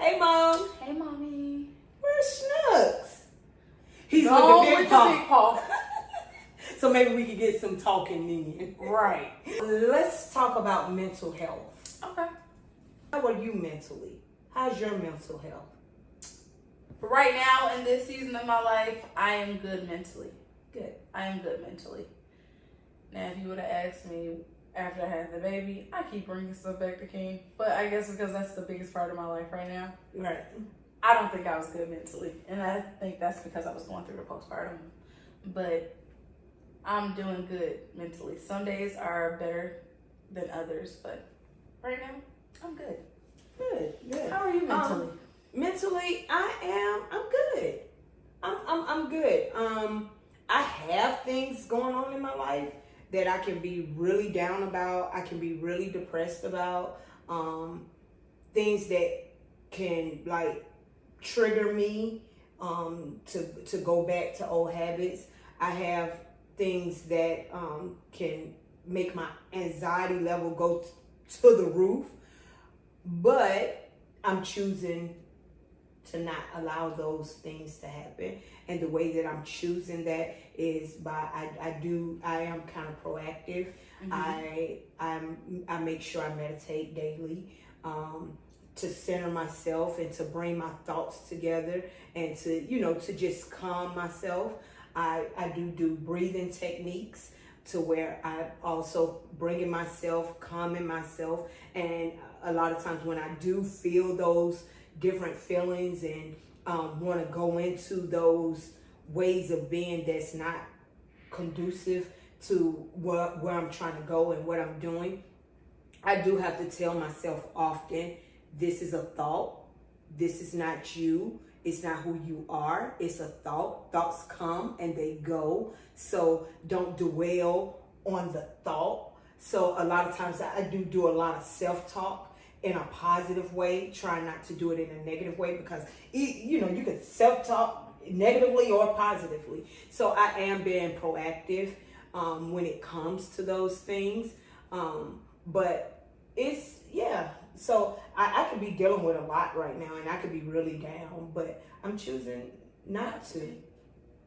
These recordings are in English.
Hey, Mom. Hey, Mommy. Where's Snooks? He's Go with the big paw. big paw. So maybe we could get some talking in. Right. Let's talk about mental health. Okay. How are you mentally? How's your mental health? Right now, in this season of my life, I am good mentally. Good. I am good mentally. Now, if you would have asked me after I had the baby, I keep bringing stuff back to King. But I guess because that's the biggest part of my life right now. Right. I don't think I was good mentally. And I think that's because I was going through the postpartum. But I'm doing good mentally. Some days are better than others. But right now, I'm good. Good. How are you mentally? Mentally, I'm good. I'm good. I have things going on in my life that I can be really down about. I can be really depressed about. Things that can like trigger me to go back to old habits. I have things that can make my anxiety level go to the roof, but I'm choosing to not allow those things to happen. And the way that I'm choosing that is by I am kind of proactive. Mm-hmm. I make sure I meditate daily to center myself and to bring my thoughts together and to just calm myself. I do breathing techniques to where I also bringing myself, calming myself, and a lot of times when I do feel those different feelings and want to go into those ways of being that's not conducive to where I'm trying to go and what I'm doing, I do have to tell myself often, this is a thought, this is not you, it's not who you are, it's a thought. Thoughts come and they go, so don't dwell on the thought. So a lot of times I do a lot of self-talk in a positive way, try not to do it in a negative way, because you can self-talk negatively or positively. So I am being proactive when it comes to those things. But it's, so I could be dealing with a lot right now and I could be really down, but I'm choosing not to,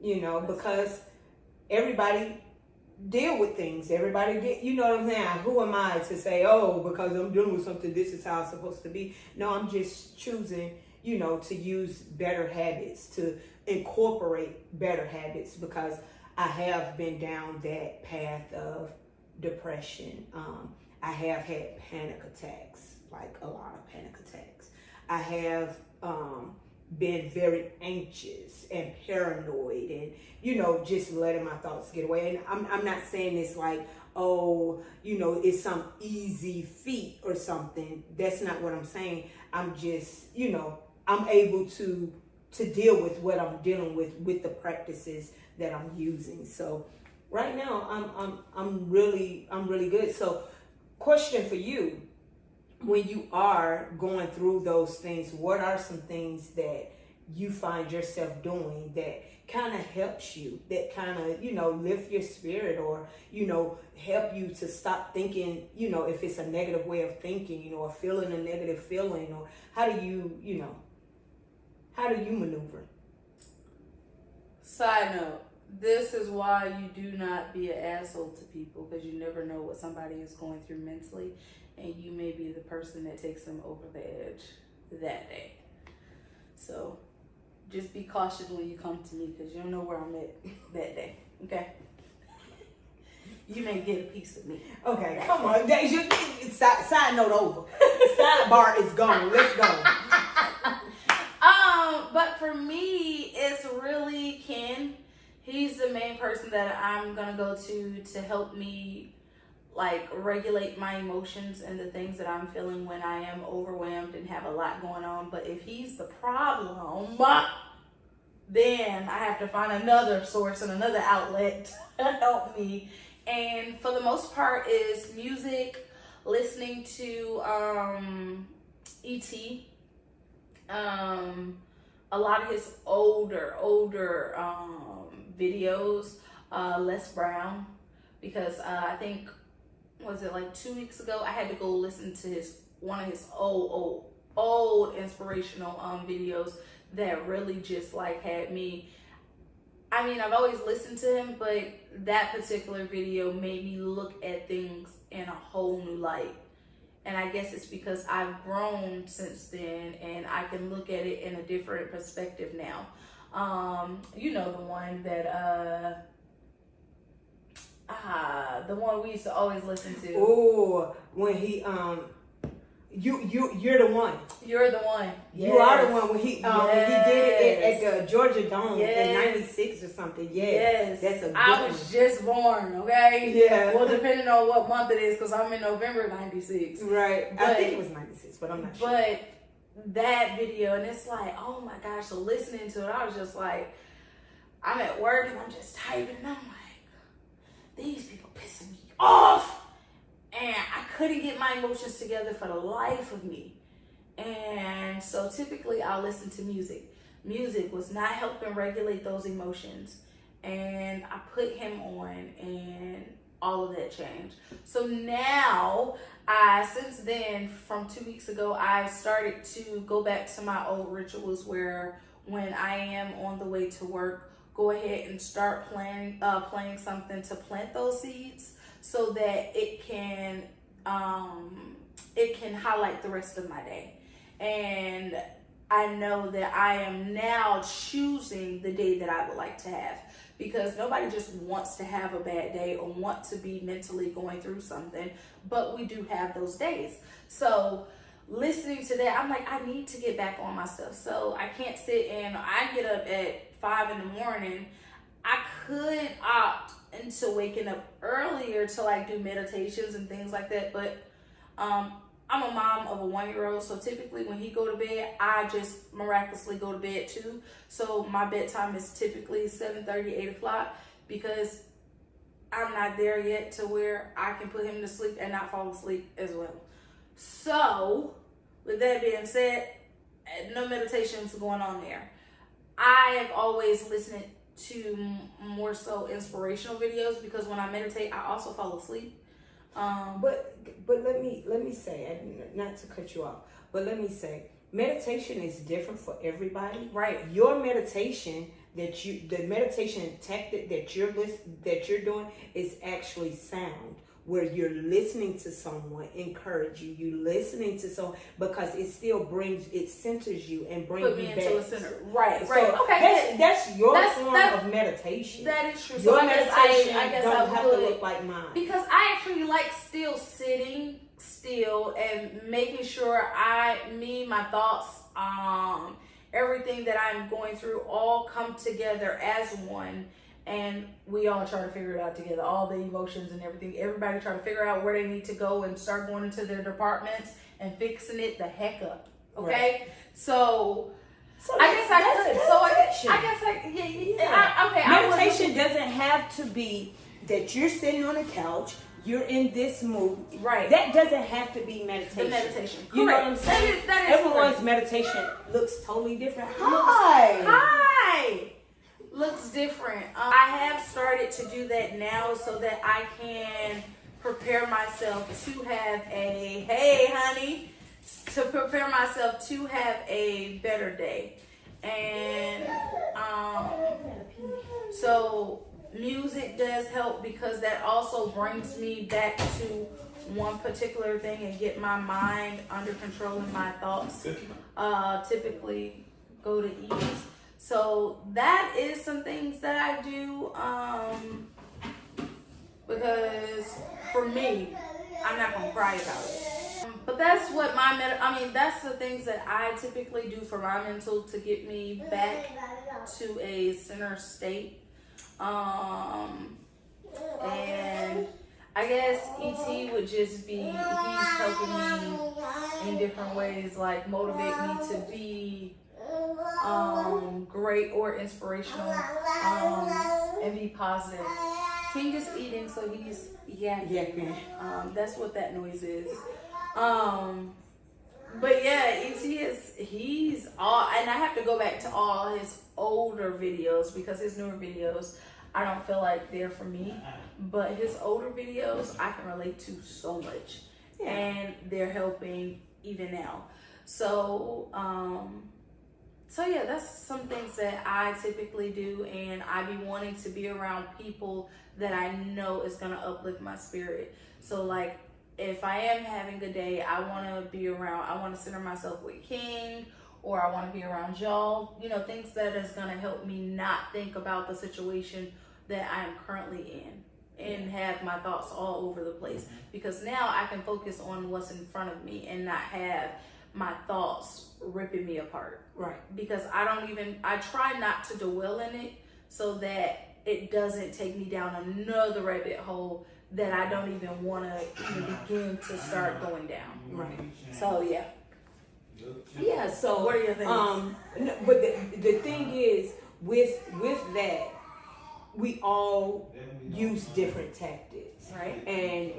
because everybody deal with things. Everybody get, you know what I'm saying? Who am I to say, oh, because I'm dealing with something, this is how it's supposed to be? No, I'm just choosing, to use better habits, to incorporate better habits, because I have been down that path of depression. I have had panic attacks, like a lot of panic attacks. I have been very anxious and paranoid and, just letting my thoughts get away. And I'm not saying it's like, oh, it's some easy feat or something. That's not what I'm saying. I'm just, I'm able to deal with what I'm dealing with the practices that I'm using. So right now I'm really good. So question for you, when you are going through those things, what are some things that you find yourself doing that kind of helps you, that kind of, lift your spirit, or, help you to stop thinking, if it's a negative way of thinking, or feeling a negative feeling, or how do you maneuver? Side note, this is why you do not be an asshole to people, because you never know what somebody is going through mentally, and you may be the person that takes them over the edge that day. So just be cautious when you come to me, because you don't know where I'm at that day, okay? You may get a piece of me. Okay, come on. Side note over. Sidebar is gone. Let's go. But for me, it's really Ken. He's the main person that I'm gonna go to help me like regulate my emotions and the things that I'm feeling when I am overwhelmed and have a lot going on. But if he's the problem, then I have to find another source and another outlet to help me. And for the most part is music, listening to E.T., a lot of his older videos, Les Brown, because I think, was it like 2 weeks ago, I had to go listen to one of his old old inspirational videos that really just like had me. I mean, I've always listened to him, but that particular video made me look at things in a whole new light. And I guess it's because I've grown since then and I can look at it in a different perspective now. You know, the one that the one we used to always listen to. Oh, when he you're the one. You're the one. Yes. You are the one when he did it at the Georgia Dome in '96 or something. Yes. That's a good I was just born, okay? Yeah. Well, depending on what month it is, because I'm in November '96. Right. I think it was '96, but I'm not sure. But that video, and it's like, oh my gosh, so listening to it, I was just like, I'm at work and I'm just typing and I'm like, these people pissing me off. And I couldn't get my emotions together for the life of me. And so typically I'll listen to music. Music was not helping regulate those emotions. And I put him on and all of that changed. So now, since then, from 2 weeks ago, I've started to go back to my old rituals where when I am on the way to work, go ahead and start playing something to plant those seeds so that it can highlight the rest of my day. And I know that I am now choosing the day that I would like to have, because nobody just wants to have a bad day or want to be mentally going through something, but we do have those days. So listening to that, I'm like, I need to get back on my stuff. So I can't sit and I get up at 5 in the morning. I could opt into waking up earlier to like do meditations and things like that, but I'm a mom of a 1-year-old, so typically when he go to bed, I just miraculously go to bed too. So my bedtime is typically 7:30, 8 o'clock, because I'm not there yet to where I can put him to sleep and not fall asleep as well. So with that being said, no meditations going on there. I have always listened to more so inspirational videos, because when I meditate, I also fall asleep. But let me say, not to cut you off, but let me say, meditation is different for everybody. Right. Your meditation the meditation tactic that you're doing is actually sound, where you're listening to someone encourage you. You listening to someone, because it still centers you and brings me you into back. a center. Right. So right. Okay. That's your form of meditation. That is true. Your so meditation I guess don't I have to look like mine. Because I actually like still sitting still and making sure my thoughts, everything that I'm going through all come together as one, and we all try to figure it out together, all the emotions and everything. Everybody try to figure out where they need to go and start going into their departments and fixing it the heck up. Okay? Right. So I guess meditation doesn't have to be that you're sitting on a couch, you're in this mood. Right. That doesn't have to be meditation. The meditation. You know what I'm saying? That is Everyone's correct. meditation looks totally different. Hi. Looks different. I have started to do that now so that I can prepare myself to have a better day. And so music does help, because that also brings me back to one particular thing and get my mind under control and my thoughts typically go to ease. So that is some things that I do, because for me, I'm not gonna cry about it. But that's what that's the things that I typically do for my mental to get me back to a center state. And I guess ET would just be, he's helping me in different ways, like motivate me to be great or inspirational, and be positive. King is eating, so he's yapping. That's what that noise is. But yeah, he's all, and I have to go back to all his older videos, because his newer videos, I don't feel like they're for me, but his older videos I can relate to so much, and they're helping even now. So, so yeah, that's some things that I typically do, and I be wanting to be around people that I know is gonna uplift my spirit. So like, if I am having a day, I want to be around, I want to center myself with King, or I want to be around y'all, you know, things that is going to help me not think about the situation that I am currently in and have my thoughts all over the place, because now I can focus on what's in front of me and not have my thoughts ripping me apart. Right. Because I try not to dwell in it so that it doesn't take me down another rabbit hole that I don't even want to even begin to start going down. Right. So yeah. Yeah. So what are your things? But the thing is, with that, we all use different tactics, right? And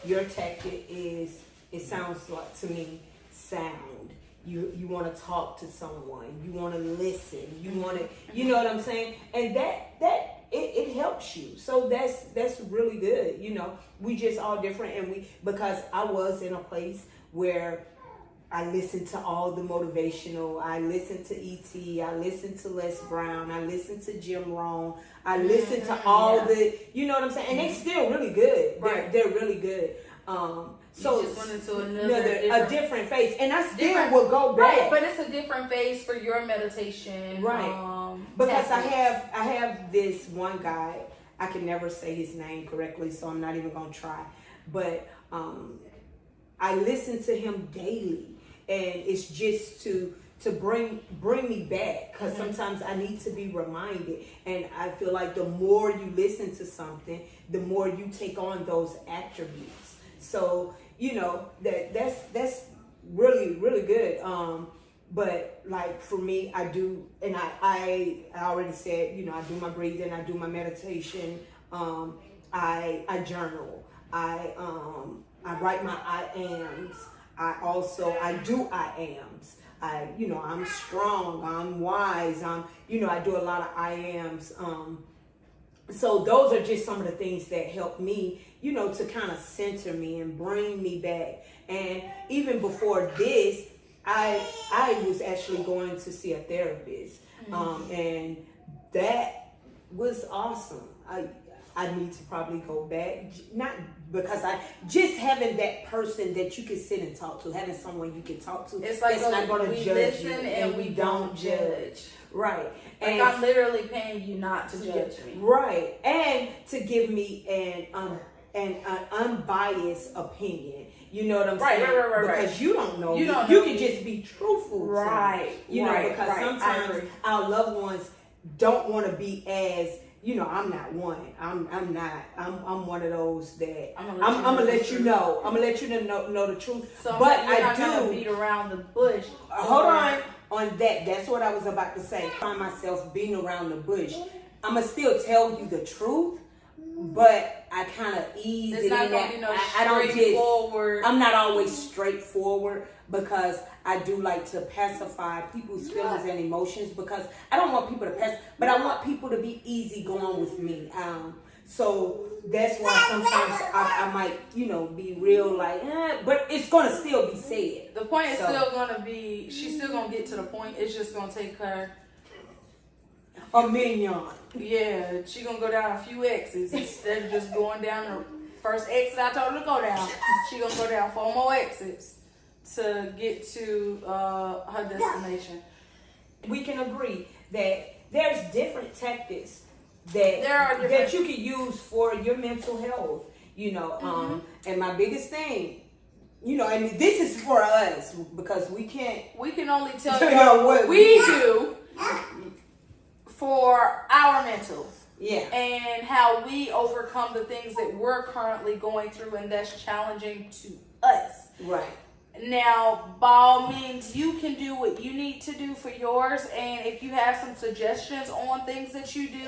your tactic is, it sounds like to me, sound. You want to talk to someone. You want to listen. You want to, you know what I'm saying? And that. It helps you. So that's really good. You know, we just all different, and because I was in a place where I listened to all the motivational, I listened to E.T., I listened to Les Brown, I listened to Jim Rohn, I listened to all the, you know what I'm saying? And they still really good. Right. They're really good. So you just went into a different phase, and I still will go back. Right, but it's a different phase for your meditation. Right. Because I have this one guy, I can never say his name correctly, so I'm not even gonna try. But I listen to him daily, and it's just to bring me back, because sometimes I need to be reminded. And I feel like the more you listen to something, the more you take on those attributes. So you know that's really, really good. But like for me, I do, and I already said, you know, I do my breathing, I do my meditation, I journal, I write my I ams, I do I ams. I'm strong, I'm wise, I do a lot of I ams. So those are just some of the things that help me, to kind of center me and bring me back. And even before this, I was actually going to see a therapist, and that was awesome. I need to probably go back, not because just having that person that you can sit and talk to, having someone you can talk to. It's like, that's not going to we judge listen you, and we don't judge. Right. Like, and I'm literally paying you not to judge me. Right. And to give me an unbiased opinion. You know what I'm saying? Right. Because you don't know. You can just be truthful. Right. Because sometimes our loved ones don't want to be as, I'm not one. I'm not. I'm one of those that I'm gonna let you know. I'm gonna let you know the truth. So but you're not I gonna beat around the bush. Hold on that. That's what I was about to say. I find myself beating around the bush. I'm gonna still tell you the truth, but I kind of ease it in that. I don't just. I'm not always straightforward, because I do like to pacify people's feelings and emotions, because I don't want people to but I want people to be easy going with me. So that's why sometimes I might, be real like, but it's gonna still be said. The point is still gonna be, she's still gonna get to the point. It's just gonna take her a minion. Yeah, she gonna go down a few exits instead of just going down the first exit I told her to go down. She gonna go down 4 more exits to get to her destination. We can agree that there's different tactics that you can use for your mental health. And my biggest thing, and this is for us, because we can only tell you what we do for our mental. Yeah. And how we overcome the things that we're currently going through, and that's challenging to us. Right. Now, by all means, you can do what you need to do for yours, and if you have some suggestions on things that you do,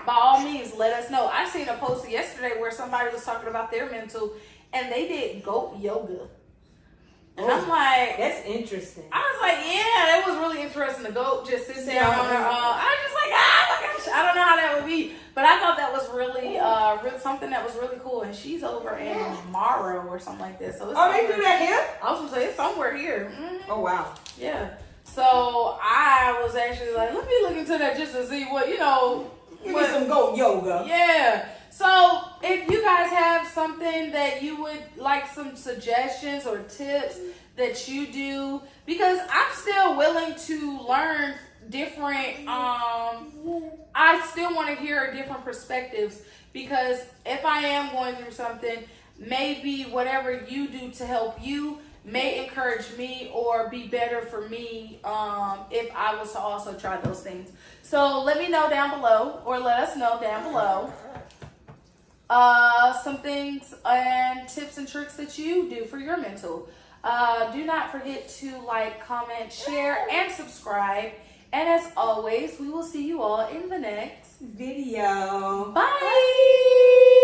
by all means, let us know. I seen a post yesterday where somebody was talking about their mental, and they did goat yoga. And I'm like, that's interesting. I was like, yeah, it was really interesting. The goat just sits down on her. I was just like, oh my gosh, I don't know how that would be, but But I thought that was really, something that was really cool. And she's over in Morrow or something like this. So it's they do that here? I was gonna say it's somewhere here. Oh wow. Yeah. So I was actually like, let me look into that just to see what, Give me some goat yoga. Yeah. So if you guys have something that you would like, some suggestions or tips that you do, because I'm still willing to learn different, I still want to hear different perspectives, because if I am going through something, maybe whatever you do to help you may encourage me or be better for me if I was to also try those things. So let me know down below, or let us know down below some things and tips and tricks that you do for your mental. Do not forget to like, comment, share, and subscribe. And as always, we will see you all in the next video. Bye.